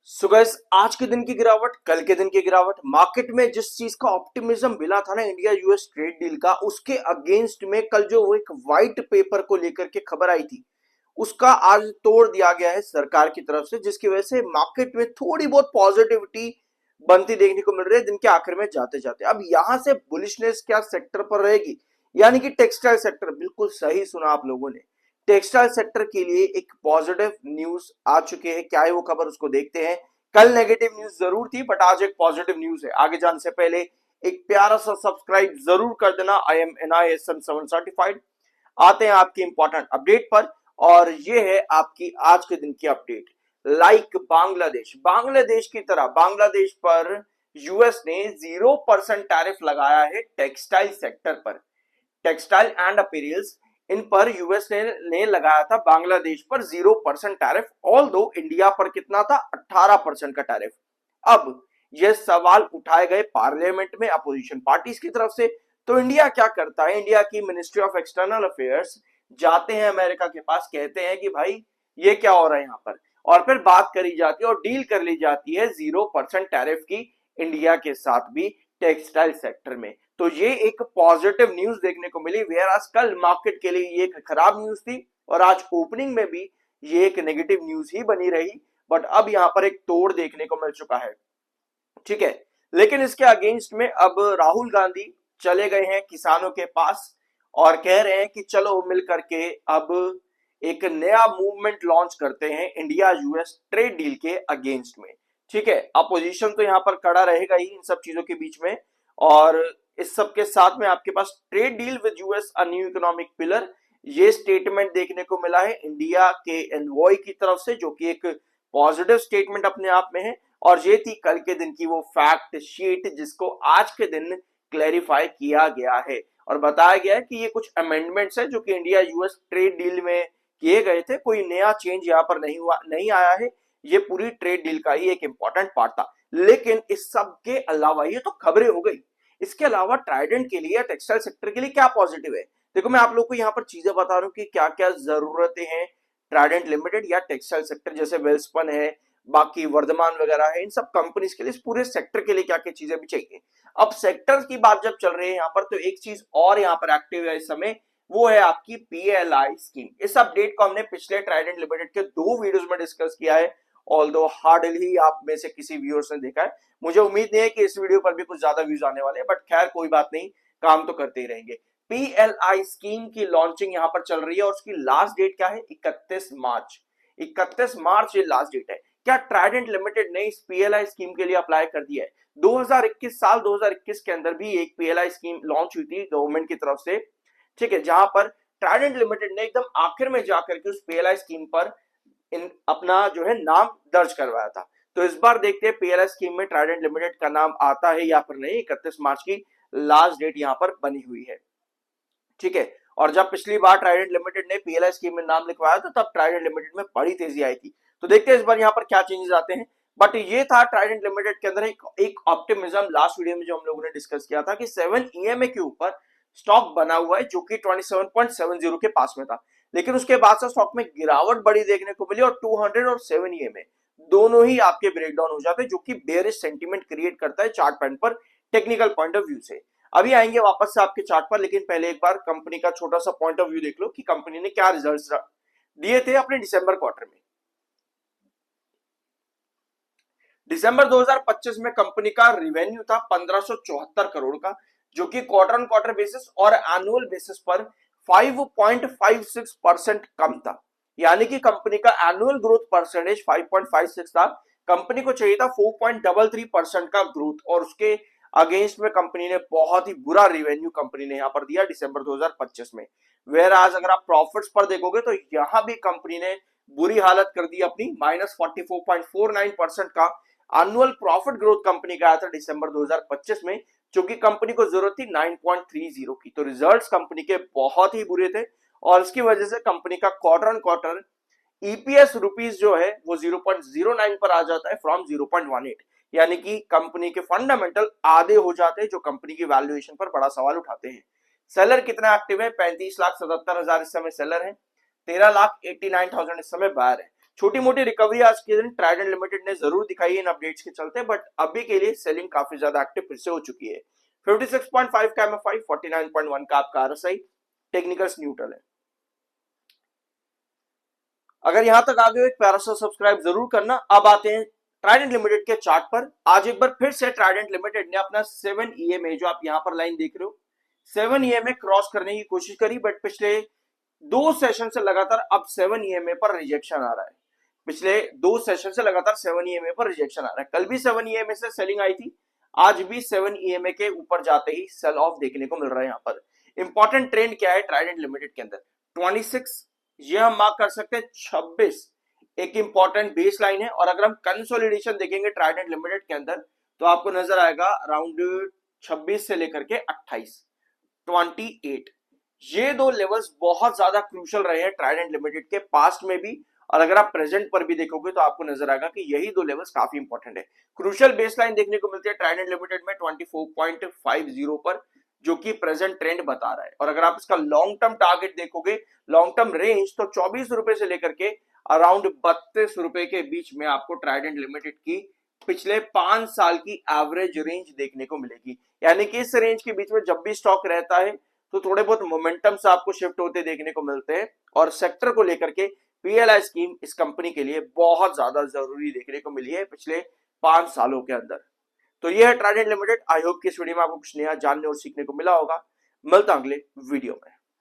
So guys, आज के दिन की गिरावट, कल के दिन की गिरावट, मार्केट में जिस चीज का ऑप्टिमिज्म मिला था ना इंडिया यूएस ट्रेड डील का, उसके अगेंस्ट में कल जो वो एक व्हाइट पेपर को लेकर के खबर आई थी, उसका आज तोड़ दिया गया है सरकार की तरफ से, जिसकी वजह से मार्केट में थोड़ी बहुत पॉजिटिविटी बनती देखने को मिल रही है दिन के आखिर में जाते जाते। अब यहां से बुलिशनेस क्या सेक्टर पर रहेगी, यानी कि टेक्सटाइल सेक्टर। बिल्कुल सही सुना आप लोगों ने, टेक्सटाइल सेक्टर के लिए एक पॉजिटिव न्यूज आ चुके हैं। क्या है वो खबर, उसको देखते हैं। कल नेगेटिव न्यूज जरूर थी, बट आज एक पॉजिटिव न्यूज है। आगे जाने से पहले एक प्यारा सा सब्सक्राइब जरूर कर देना। I am NISM 7 certified. आते हैं आपकी इंपॉर्टेंट अपडेट पर, और ये है आपकी आज के दिन की अपडेट। लाइक बांग्लादेश, बांग्लादेश की तरह बांग्लादेश पर यूएस ने 0% टैरिफ लगाया है टेक्सटाइल सेक्टर पर। टेक्सटाइल एंड अपीरियल्स, इन पर यूएस ने लगाया था बांग्लादेश पर 0% टैरिफ। ऑल दो इंडिया पर कितना था, 18% का टैरिफ। अब यह सवाल उठाए गए पार्लियामेंट में अपोजिशन पार्टीज की तरफ से। तो इंडिया क्या करता है, इंडिया की मिनिस्ट्री ऑफ एक्सटर्नल अफेयर्स जाते हैं अमेरिका के पास, कहते हैं कि भाई ये क्या हो रहा है यहाँ पर, और फिर बात करी जाती है और डील कर ली जाती है 0% टैरिफ की इंडिया के साथ भी टेक्सटाइल सेक्टर में। तो ये एक पॉजिटिव न्यूज देखने को मिली, वेयर आज कल मार्केट के लिए ये एक खराब न्यूज थी, और आज ओपनिंग में भी ये एक नेगेटिव न्यूज ही बनी रही। बट अब यहां पर एक तोड़ देखने को मिल चुका है, ठीक है। लेकिन इसके अगेंस्ट में अब राहुल गांधी चले गए हैं किसानों के पास, और कह रहे हैं कि चलो मिल करके अब एक नया मूवमेंट लॉन्च करते हैं इंडिया यूएस ट्रेड डील के अगेंस्ट में, ठीक है। अपोजिशन तो यहां पर खड़ा रहेगा ही इन सब चीजों के बीच में, और इस सब के साथ में आपके पास trade deal with US a new economic pillar, ये स्टेटमेंट देखने को मिला है इंडिया के एनवॉय की तरफ से, जो कि एक पॉजिटिव स्टेटमेंट अपने आप में है। और ये थी कल के दिन की वो फैक्ट शीट जिसको आज के दिन क्लैरिफाई किया गया है, और बताया गया है कि ये कुछ अमेंडमेंट्स है जो कि इंडिया यूएस ट्रेड डील में किए गए थे। कोई नया चेंज यहाँ पर नहीं हुआ, नहीं आया है। ये पूरी ट्रेड डील का ही एक इंपॉर्टेंट पार्ट था। लेकिन इस सब के अलावा, ये तो खबरें हो गई, इसके अलावा ट्राइडेंट के लिए, टेक्सटाइल सेक्टर के लिए क्या पॉजिटिव है। देखो, मैं आप लोग को यहाँ पर चीजें बता रहा हूँ कि क्या क्या जरूरतें हैं ट्राइडेंट लिमिटेड या टेक्सटाइल सेक्टर, जैसे वेल्सपन है, बाकी वर्धमान वगैरह है, इन सब कंपनीज के लिए, इस पूरे सेक्टर के लिए क्या क्या चीजें भी चाहिए। अब सेक्टर की बात जब चल रही है यहाँ पर, तो एक चीज और यहाँ पर एक्टिव है इस समय, वो है आपकी PLI स्कीम। इस अपडेट को हमने पिछले ट्राइडेंट लिमिटेड के 2 वीडियोस में डिस्कस किया है, ऑल्दो हार्डली आप में से किसी व्यूअर्स ने देखा है। मुझे उम्मीद नहीं है कि इस वीडियो पर भी कुछ ज्यादा व्यूज आने वाले हैं, बट खैर कोई बात नहीं, काम तो करते ही रहेंगे। PLI स्कीम की लॉन्चिंग यहां पर चल रही है, और उसकी लास्ट डेट क्या है, 31 मार्च। 31 मार्च ये लास्ट डेट है। क्या ट्राइडेंट लिमिटेड ने इस PLI स्कीम के लिए अप्लाई कर दिया है? 2021 के अंदर भी एक PLI स्कीम लॉन्च हुई थी गवर्नमेंट की तरफ से, ठीक है, जहां पर ट्राइडेंट लिमिटेड ने एकदम आखिर में जाकर के उस PLI स्कीम पर अपना जो है नाम दर्ज करवाया था। तो इस बार देखते हैं PLI स्कीम में ट्राइडेंट लिमिटेड का नाम आता है या फिर नहीं। 31 मार्च की लास्ट डेट यहां पर बनी हुई है, ठीक है। और जब पिछली बार ट्राइडेंट लिमिटेड ने PLI स्कीम में नाम लिखवाया था, तब ट्राइडेंट लिमिटेड में बड़ी तेजी आई थी। तो देखते हैं इस बार यहाँ पर क्या चेंजेस आते हैं। बट ये था ट्राइडेंट लिमिटेड के अंदर एक ऑप्टिमिज्म, लास्ट वीडियो में जो हम लोगों ने डिस्कस किया था कि 7 EMA के ऊपर स्टॉक बना हुआ है, जो कि 27.70 के पास में था। लेकिन उसके बाद से स्टॉक में गिरावट बड़ी देखने को मिली, और 200 और 7 EMA दोनों ही आपके ब्रेकडाउन हो जाते हैं, जो कि बेयरिश सेंटीमेंट क्रिएट करता है चार्ट पैटर्न पर, टेक्निकल पॉइंट ऑफ व्यू से। अभी आएंगे वापस से आपके चार्ट पर, लेकिन पहले एक बार कंपनी का छोटा सा पॉइंट ऑफ व्यू देख लो कि कंपनी ने क्या रिजल्ट्स दिए थे अपने दिसंबर क्वार्टर में। दिसंबर 2025 में कंपनी का रिवेन्यू था 1574 करोड़ का, जो कि क्वार्टर ऑन क्वार्टर बेसिस और एनुअल बेसिस पर 5.56% कम था। यानी कि कंपनी का एनुअल ग्रोथ परसेंटेज 5.56 था, कंपनी को चाहिए था 4.33% का ग्रोथ, और उसके अगेंस्ट में कंपनी ने बहुत ही बुरा रिवेन्यू कंपनी ने यहां पर दिया दिसंबर 2025 में। वेयर आज अगर आप प्रॉफिट्स पर देखोगे तो यहां भी कंपनी ने बुरी हालत कर दी अपनी, -44.49% का एनुअल प्रॉफिट ग्रोथ कंपनी का आया था दिसंबर 2025 में, जो कि कंपनी को जरूरत थी 9.30 की। तो रिजल्ट्स कंपनी के बहुत ही बुरे थे, और इसकी वजह से कंपनी का quarter on quarter EPS rupees जो है वो 0.09 पर आ जाता है फ्रॉम 0.18। यानी कि कंपनी के फंडामेंटल आधे हो जाते हैं, जो कंपनी की वैल्यूएशन पर बड़ा सवाल उठाते हैं। सेलर कितना एक्टिव है, 35,77,000 इस समय सेलर है, 13,89,000 इस समय बायर है। छोटी मोटी रिकवरी आज के दिन ट्राइडेंट लिमिटेड ने जरूर दिखाई है इन अपडेट्स के चलते, बट अभी के लिए सेलिंग काफी ज्यादा एक्टिव फिर से हो चुकी है। 56.5 का एमएफआई, 49.1 का आपका आरएसआई, टेक्निकल्स न्यूट्रल है। अगर यहां तक आ गए एक प्यारा सा सब्सक्राइब जरूर करना। अब आते हैं ट्राइडेंट लिमिटेड के चार्ट पर। आज एक बार फिर से ट्राइडेंट लिमिटेड ने अपना 7 ईएमए जो आप यहां पर लाइन देख रहे हो 7 ईएमए क्रॉस करने की कोशिश करी, बट पिछले 2 सेशन से लगातार अब 7 ईएमए पर रिजेक्शन आ रहा है। पिछले 2 सेशन से लगातार 7 ईएमए पर रिजेक्शन आ रहा है। कल भी 7 ईएमए से सेलिंग आई थी, आज भी 7 ईएमए के ऊपर जाते ही सेल ऑफ देखने को मिल रहा है। यहाँ पर इंपॉर्टेंट ट्रेंड क्या है ट्राइडेंट लिमिटेड के अंदर, 26 ये हम मार्क कर सकते हैं। 26 एक इंपॉर्टेंट बेस लाइन है, और अगर हम कंसोलिडेशन देखेंगे ट्राइडेंट लिमिटेड के अंदर तो आपको नजर आएगा अराउंड 26 से लेकर के 28, 28 ये दो लेवल्स बहुत ज्यादा क्रूशल रहे हैं ट्राइडेंट लिमिटेड के पास्ट में भी, और अगर आप प्रेजेंट पर भी देखोगे तो आपको नजर आएगा कि यही दो लेवल्स काफी इंपॉर्टेंट है। क्रूशल बेसलाइन देखने को मिलती है ट्राइडेंट लिमिटेड में 24.50 पर, जो कि प्रेजेंट ट्रेंड बता रहा है। और अगर आप इसका लॉन्ग टर्म टारगेट देखोगे, लॉन्ग टर्म रेंज, तो 24 रुपए से लेकर के अराउंड 32 रुपए के बीच में आपको ट्राइडेंट लिमिटेड की पिछले 5 साल की एवरेज रेंज देखने को मिलेगी। यानी कि इस रेंज के बीच में जब भी स्टॉक रहता है तो थोड़े बहुत मोमेंटम से आपको शिफ्ट होते देखने को मिलते हैं, और सेक्टर को लेकर के पीएलआई स्कीम इस कंपनी के लिए बहुत ज्यादा जरूरी देखने को मिली है पिछले 5 सालों के अंदर। तो ये है ट्राइडेंट लिमिटेड। आई होप कि इस वीडियो में आपको कुछ नया जानने और सीखने को मिला होगा। मिलता अगले वीडियो में।